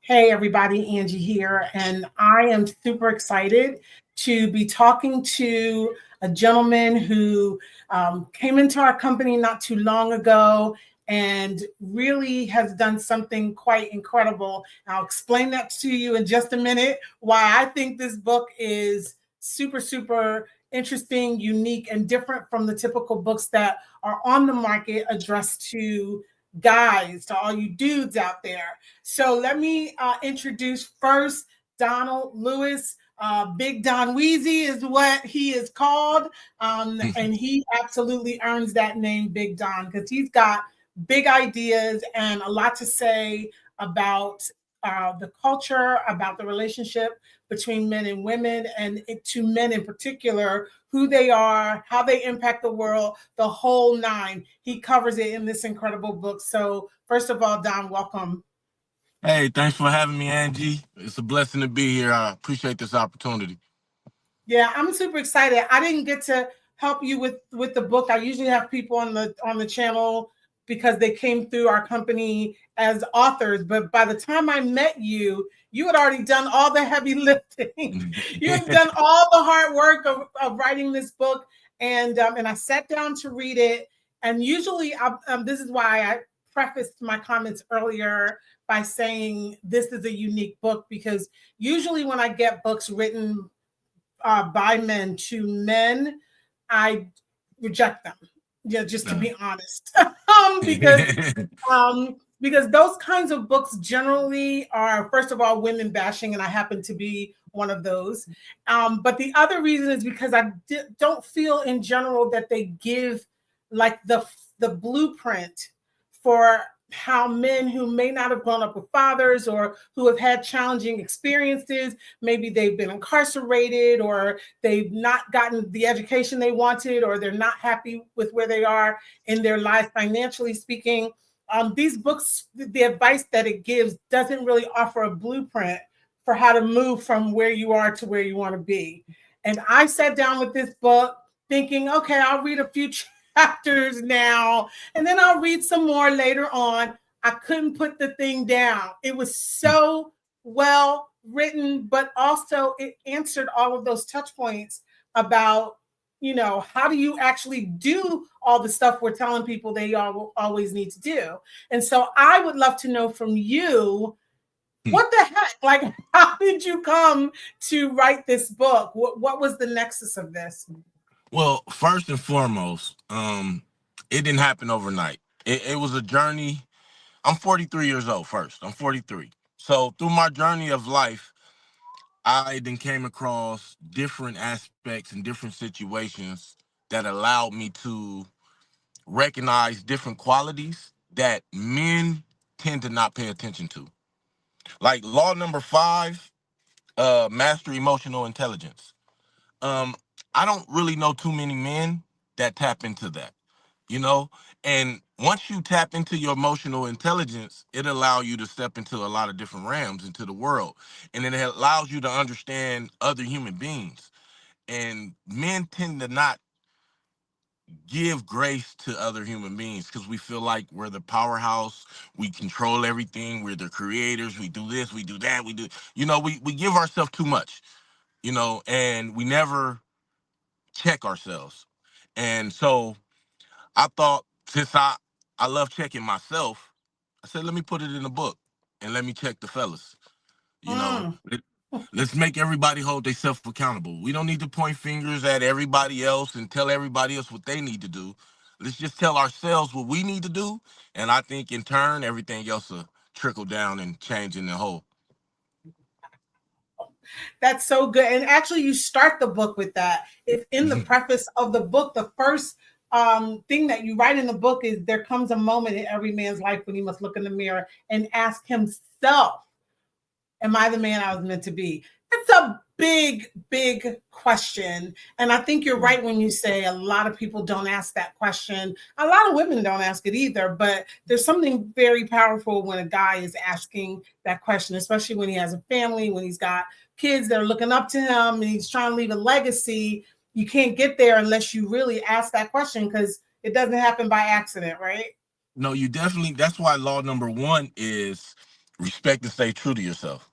Hey, everybody, Angie here, and I am super excited to be talking to a gentleman who came into our company not too long ago and really has done something quite incredible. I'll explain that to you in just a minute, why I think this book is super, super interesting, unique, and different from the typical books that are on the market addressed to guys, to all you dudes out there. So let me introduce first Donald Lewis. Big Don Weezy is what he is called. And he absolutely earns that name, Big Don, because he's got big ideas and a lot to say about the culture, about the relationship between men and women, and to men in particular, who they are, how they impact the world, the whole nine. He covers it in this incredible book. So, first of all, Don, welcome. Hey, thanks for having me, Angie. It's a blessing to be here. I appreciate this opportunity. Yeah, I'm super excited. I didn't get to help you with the book. I usually have people on the channel because they came through our company as authors, but by the time I met you, you had already done all the heavy lifting. You had done all the hard work of writing this book, and I sat down to read it. And usually, this is why I prefaced my comments earlier by saying this is a unique book, because usually when I get books written by men to men, I reject them. Yeah, just to be honest, because because those kinds of books generally are, first of all, women bashing, and I happen to be one of those. But the other reason is because don't feel in general that they give like the blueprint for how men who may not have grown up with fathers or who have had challenging experiences, maybe they've been incarcerated or they've not gotten the education they wanted, or they're not happy with where they are in their life financially speaking. These books, the advice that it gives doesn't really offer a blueprint for how to move from where you are to where you want to be. And I sat down with this book thinking, okay, I'll read a few chapters now, and then I'll read some more later on. I couldn't put the thing down. It was so well written, but also it answered all of those touch points about, how do you actually do all the stuff we're telling people they always need to do. And so I would love to know from you, what the heck? Like, how did you come to write this book? What was the nexus of this? Well, first and foremost, it didn't happen overnight. It was a journey. I'm 43 years old first. I'm 43. So through my journey of life, I then came across different aspects and different situations that allowed me to recognize different qualities that men tend to not pay attention to. Like law number 5, master emotional intelligence. um I don't really know too many men that tap into that, you know. And once you tap into your emotional intelligence, it allows you to step into a lot of different realms into the world, and it allows you to understand other human beings. And men tend to not give grace to other human beings because we feel like we're the powerhouse, we control everything, we're the creators, we do this, we do that, we do, we give ourselves too much, and we never check ourselves. And so I thought, since I love checking myself, I said, let me put it in a book and let me check the fellas. You know, Mm. let's make everybody hold themselves accountable. We don't need to point fingers at everybody else and tell everybody else what they need to do. Let's just tell ourselves what we need to do. And I think in turn, everything else will trickle down and change in the whole. That's so good. And actually, you start the book with that. It's in the preface of the book. The first thing that you write in the book is, there comes a moment in every man's life when he must look in the mirror and ask himself, am I the man I was meant to be? That's a big, big question. And I think you're right when you say a lot of people don't ask that question. A lot of women don't ask it either, but there's something very powerful when a guy is asking that question, especially when he has a family, when he's got kids that are looking up to him and he's trying to leave a legacy. You can't get there unless you really ask that question, because it doesn't happen by accident, right? No, you definitely, that's why law number 1 is respect and stay true to yourself.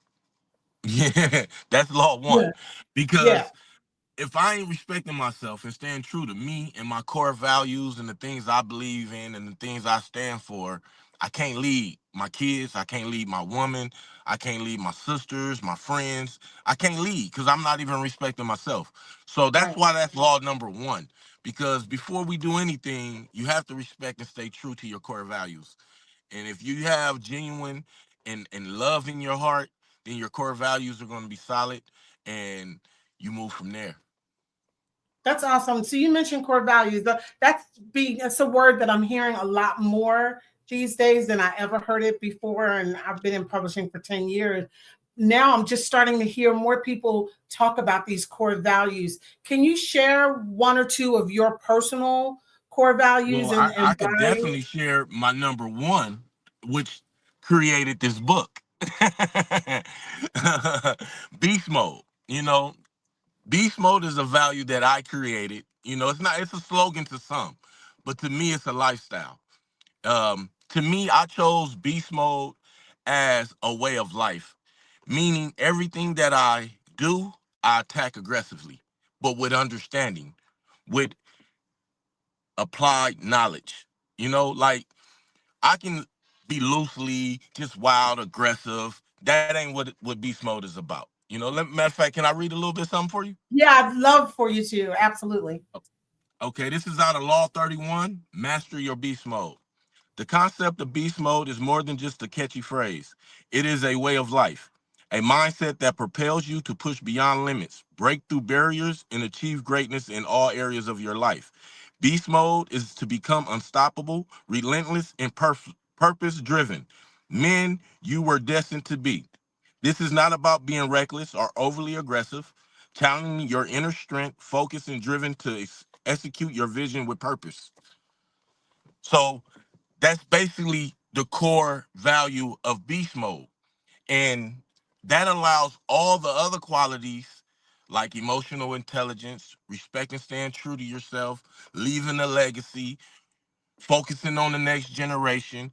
Yeah, that's law Yeah. one. Yeah. Because if I ain't respecting myself and staying true to me and my core values and the things I believe in and the things I stand for, I can't lead my kids. I can't lead my woman. I can't lead my sisters, my friends. I can't lead because I'm not even respecting myself. So that's Right. why that's law number one. Because before we do anything, you have to respect and stay true to your core values. And if you have genuine and love in your heart, then your core values are going to be solid and you move from there. That's awesome. So you mentioned core values. That's a word that I'm hearing a lot more these days than I ever heard it before. And I've been in publishing for 10 years. Now I'm just starting to hear more people talk about these core values. Can you share one or two of your personal core values Well, and I could why? definitely share my number one, which created this book. Beast mode. Beast mode is a value that I created. It's a slogan to some, but to me, it's a lifestyle. To me, I chose beast mode as a way of life, meaning everything that I do, I attack aggressively, but with understanding, with applied knowledge. Like I can be loosely just wild, aggressive. That ain't what beast mode is about. Matter of fact, can I read a little bit something for you? Yeah, I'd love for you to. Absolutely. Okay, this is out of Law 31, Master Your Beast Mode. The concept of beast mode is more than just a catchy phrase. It is a way of life, a mindset that propels you to push beyond limits, break through barriers, and achieve greatness in all areas of your life. Beast mode is to become unstoppable, relentless, and purpose driven. Men, you were destined to be. This is not about being reckless or overly aggressive, channeling your inner strength, focused and driven to execute your vision with purpose. So, that's basically the core value of beast mode. And that allows all the other qualities like emotional intelligence, respect and staying true to yourself, leaving a legacy, focusing on the next generation.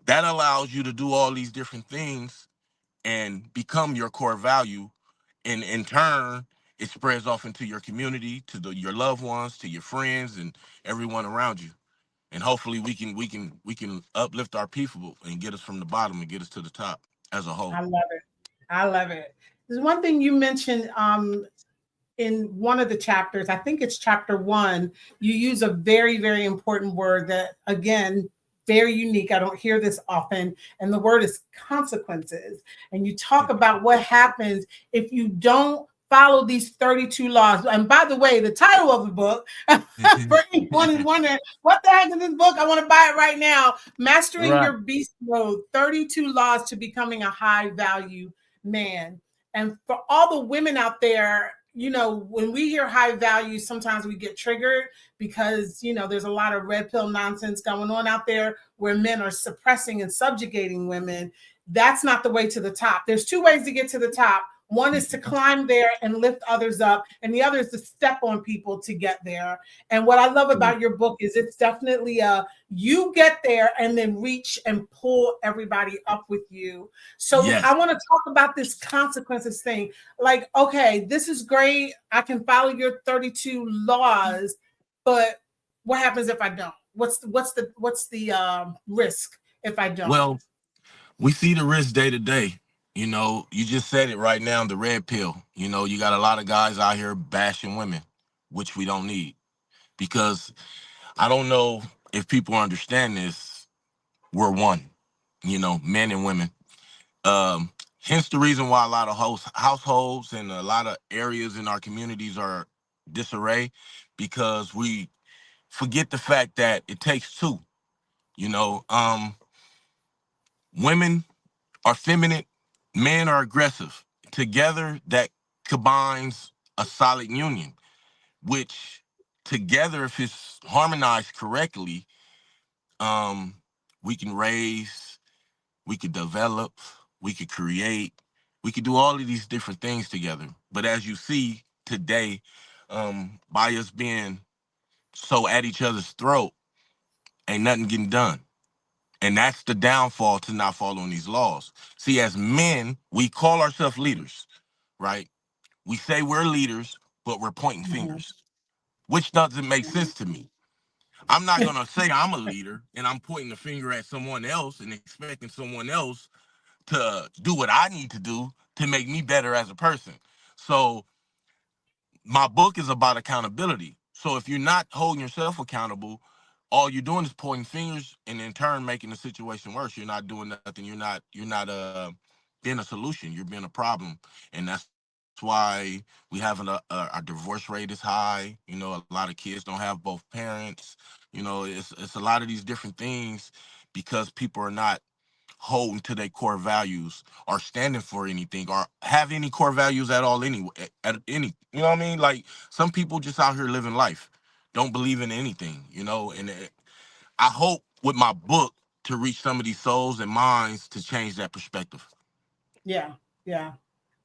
That allows you to do all these different things and become your core value. And in turn, it spreads off into your community, to your loved ones, to your friends, and everyone around you. And hopefully we can uplift our people and get us from the bottom and get us to the top as a whole. I love it. I love it. There's one thing you mentioned in one of the chapters, I think it's chapter 1, you use a very, very important word that, again, very unique. I don't hear this often. And the word is consequences. And you talk about what happens if you don't follow these 32 laws. And by the way, the title of the book, for anyone who's wondering, what the heck is this book? I want to buy it right now. Mastering Right. Your Beast Mode, 32 Laws to Becoming a High Value Man. And for all the women out there, when we hear high value, sometimes we get triggered because, there's a lot of red pill nonsense going on out there where men are suppressing and subjugating women. That's not the way to the top. There's two ways to get to the top. One is to climb there and lift others up, and the other is to step on people to get there. And what I love about your book is it's definitely you get there and then reach and pull everybody up with you. So Yes. I want to talk about this consequences thing. Like, okay, this is great. I can follow your 32 laws, but what happens if I don't? What's the risk if I don't? Well, we see the risk day to day. You just said it right now, the red pill. You got a lot of guys out here bashing women, which we don't need. Because I don't know if people understand this, we're one, men and women. Hence the reason why a lot of households and a lot of areas in our communities are disarray, because we forget the fact that it takes two. You know, women are feminine, men are aggressive. Together, that combines a solid union, which together, if it's harmonized correctly, um, we can raise, we could develop, we could create, we could do all of these different things together. But as you see today, by us being so at each other's throat, ain't nothing getting done. And that's the downfall to not following these laws. See, as men, we call ourselves leaders, right? We say we're leaders, but we're pointing Mhm. fingers, which doesn't make sense to me. I'm not gonna say I'm a leader and I'm pointing the finger at someone else and expecting someone else to do what I need to do to make me better as a person. So my book is about accountability. So if you're not holding yourself accountable, all you're doing is pointing fingers and in turn making the situation worse. You're not doing nothing. You're not being a solution. You're being a problem, and that's why we have a divorce rate is high. You know, a lot of kids don't have both parents. You know, it's a lot of these different things because people are not holding to their core values or standing for anything or have any core values at all anyway at any, you know what I mean? Like some people just out here living life, don't believe in anything, you know, and I hope with my book to reach some of these souls and minds to change that perspective. Yeah, yeah.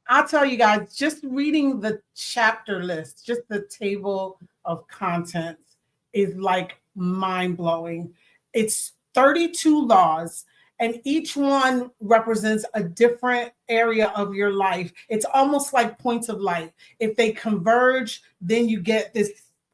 I'll tell you guys, just reading the chapter list, just the table of contents is like mind blowing. It's 32 laws, and each one represents a different area of your life. It's almost like points of light. If they converge, then you get this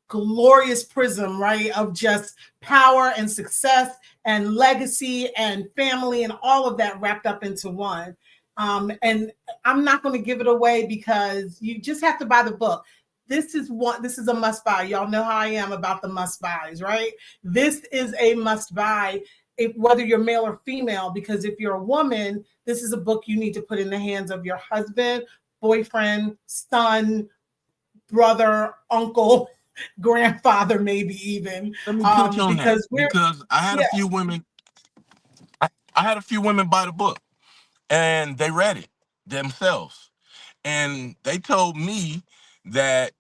glorious prism, right, of just power and success and legacy and family and all of that wrapped up into one. And I'm not going to give it away because you just have to buy the book. This is a must buy. Y'all know how I am about the must buys, right? This is a must buy, if whether you're male or female, because if you're a woman, this is a book you need to put in the hands of your husband, boyfriend, son, brother, uncle, grandfather, maybe even, Let me touch on that because we're because yeah, I had a few women buy the book and they read it themselves and they told me that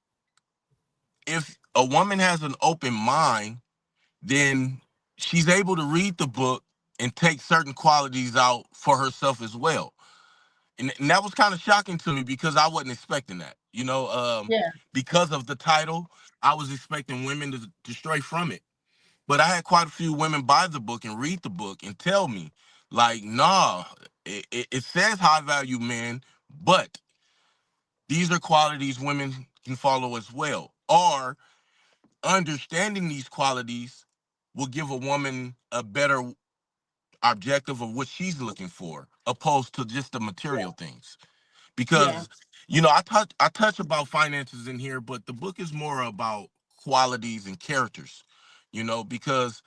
if a woman has an open mind, then she's able to read the book and take certain qualities out for herself as well. And that was kind of shocking to me because I wasn't expecting that. You know, yeah, because of the title, I was expecting women to stray from it. But I had quite a few women buy the book and read the book and tell me, like, nah, it says high value men, but these are qualities women can follow as well. Or understanding these qualities will give a woman a better objective of what she's looking for, opposed to just the material things. yeah, Because you know, I touch about finances in here, but the book is more about qualities and characters. You know, because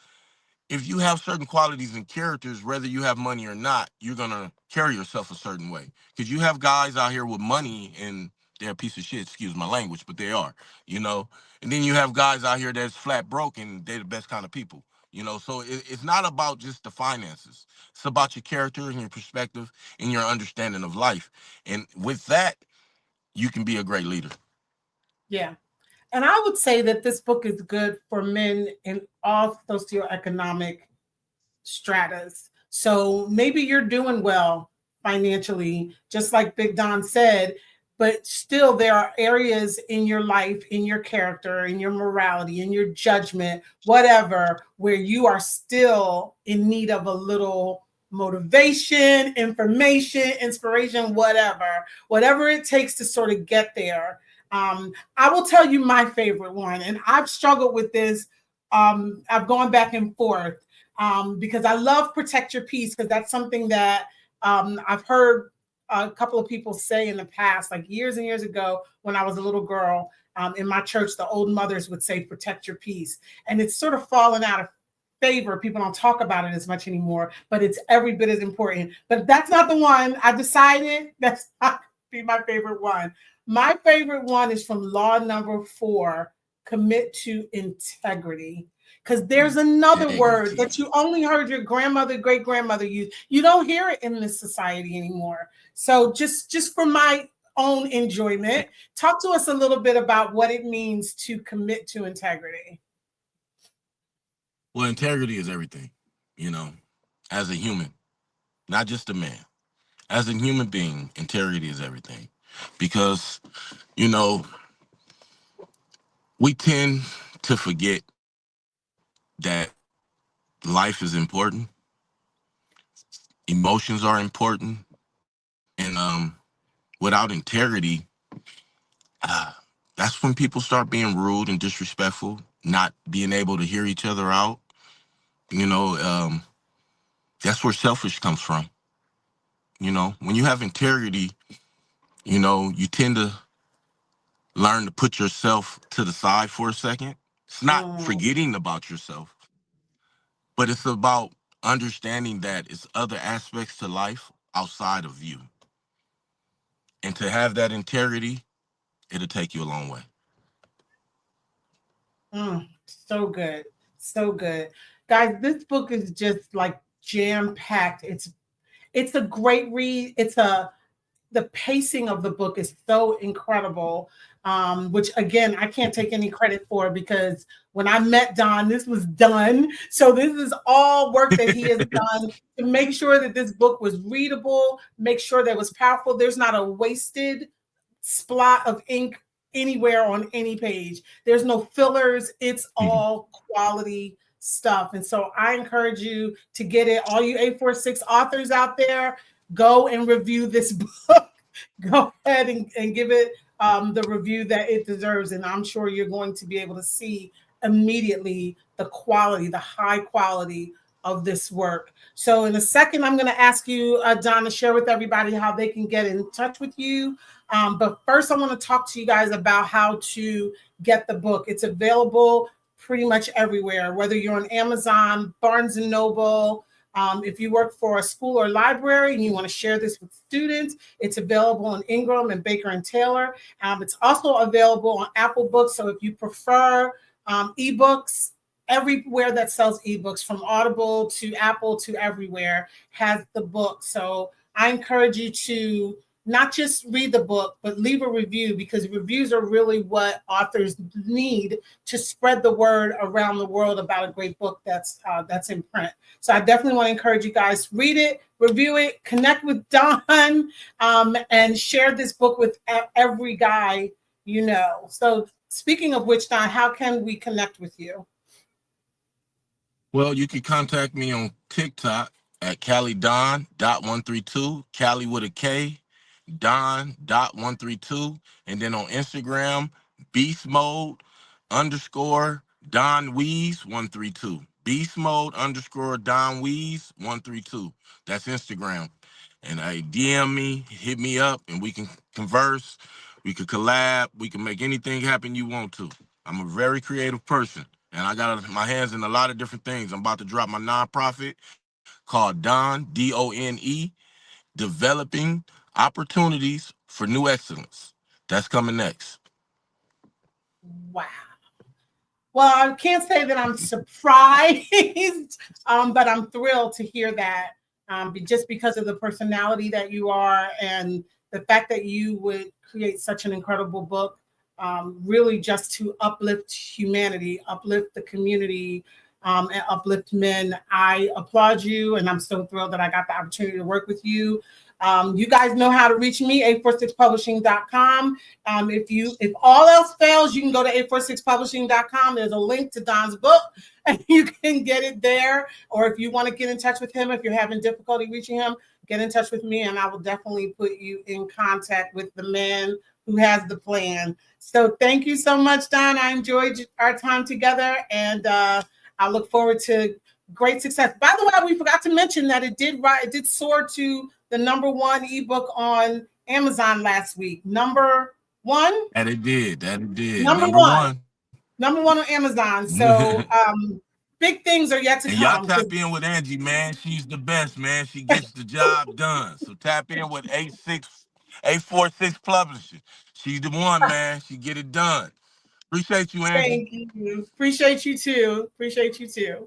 if you have certain qualities and characters, whether you have money or not, you're gonna carry yourself a certain way. Because you have guys out here with money and they're a piece of shit. Excuse my language, but they are. You know, and then you have guys out here that's flat broke and they're the best kind of people. You know, so it's not about just the finances. It's about your character and your perspective and your understanding of life. And with that, you can be a great leader. yeah. And I would say that this book is good for men in all socioeconomic stratas. So maybe you're doing well financially, just like Big Don said, but still there are areas in your life, in your character, in your morality, in your judgment, whatever, where you are still in need of a little motivation, information, inspiration, whatever it takes to sort of get there. I will tell you my favorite one, and I've struggled with this. I've gone back and forth because I love protect your peace because that's something that I've heard a couple of people say in the past, like years and years ago when I was a little girl. In my church, the old mothers would say protect your peace, and it's sort of fallen out of favor. People don't talk about it as much anymore, but it's every bit as important. But that's not the one I decided. That's not be my favorite one. My favorite one is from law number 4: commit to integrity, because there's another word that Integrity. you only heard your grandmother, great grandmother use. You don't hear it in this society anymore. So just for my own enjoyment, talk to us a little bit about what it means to commit to integrity. Well, integrity is everything, you know, as a human, not just a man. As a human being, integrity is everything. Because, you know, we tend to forget that life is important Emotions are important, and without integrity, that's when people start being rude and disrespectful, not being able to hear each other out. You know, that's where selfish comes from. When you have integrity, you tend to learn to put yourself to the side for a second. It's not Mm, forgetting about yourself, but it's about understanding that it's other aspects to life outside of you. And to have that integrity, it'll take you a long way. so good. So good. Guys, this book is just like jam packed. It's a great read. The pacing of the book is so incredible. Which again, I can't take any credit for because when I met Don, this was done. So this is all work that he has done to make sure that this book was readable, make sure that it was powerful. There's not a wasted splot of ink anywhere on any page. There's no fillers. It's all quality stuff. And so I encourage you to get it. All you 846 authors out there, go and review this book. Go ahead and give it the review that it deserves. And I'm sure you're going to be able to see immediately the quality, the high quality of this work. So in a second, I'm going to ask you, Don, to share with everybody how they can get in touch with you. But first, I want to talk to you guys about how to get the book. It's available pretty much everywhere, whether you're on Amazon, Barnes and Noble. If you work for a school or library and you want to share this with students, it's available on Ingram and Baker and Taylor. It's also available on Apple Books. So if you prefer ebooks, everywhere that sells ebooks, from Audible to Apple to everywhere, has the book. So I encourage you to not just read the book, but leave a review, because reviews are really what authors need to spread the word around the world about a great book that's in print. So I definitely want to encourage you guys, read it, review it, connect with Don, and share this book with every guy you know. So speaking of which, Don, how can we connect with you? Well, you can contact me on TikTok at CaliDon.132, Cali with a K, Don.132, and then on Instagram, Beast Mode underscore Don Weez 132. Beast Mode underscore Don Weez 132. That's Instagram. And DM me, hit me up, and we can converse. We could collab. We can make anything happen you want to. I'm a very creative person, and I got my hands in a lot of different things. I'm about to drop my nonprofit called Don, Done, developing opportunities for new excellence. That's coming next. Wow. Well, I can't say that I'm surprised, but I'm thrilled to hear that, just because of the personality that you are and the fact that you would create such an incredible book, really just to uplift humanity, uplift the community, and uplift men. I applaud you, and I'm so thrilled that I got the opportunity to work with you. You guys know how to reach me, 846publishing.com. If all else fails, you can go to 846publishing.com. There's a link to Don's book, and you can get it there. Or if you want to get in touch with him, if you're having difficulty reaching him, get in touch with me, and I will definitely put you in contact with the man who has the plan. So thank you so much, Don. I enjoyed our time together, and I look forward to great success. By the way, we forgot to mention that it did soar to the #1 ebook on Amazon last week. One, That it did. That it did. number Number one, one. #1 on Amazon. So big things are yet to And y'all come. tap in with Angie, man. She's the best, man. She gets the job done. So tap in with 846 Publishing. She's the one, man. She get it done. Appreciate you, Angie. Thank you. Appreciate you too. Appreciate you too.